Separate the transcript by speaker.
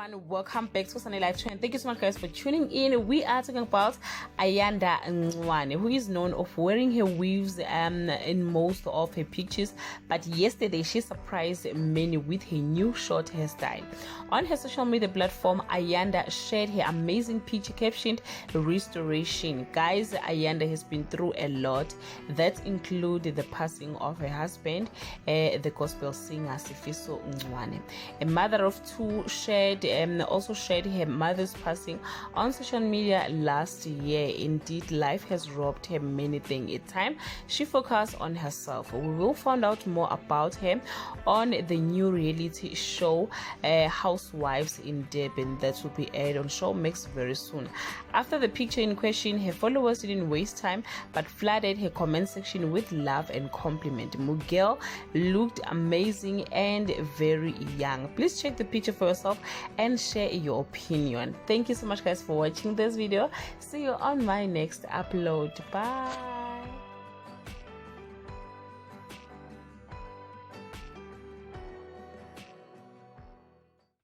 Speaker 1: everyone, welcome back to Sunny Life Trend. Thank you so much guys for tuning in. We are talking about Ayanda Ncwane, who is known of wearing her weaves in most of her pictures, but yesterday she surprised many with her new short hairstyle. On her social media platform, Ayanda shared her amazing picture captioned restoration. Guys, Ayanda has been through a lot. That included the passing of her husband, the gospel singer Sifiso Ncwane. A mother of two also shared her mother's passing on social media last year. Indeed, life has robbed her many things. It's time she focused on herself. We will find out more about her on the new reality show Housewives in Durban that will be aired on Showmax very soon. After the picture in question, her followers didn't waste time but flooded her comment section with love and compliment. Miguel looked amazing and very young. Please check the picture for yourself and share your opinion. Thank you so much guys for watching this video. See you on my next upload. Bye.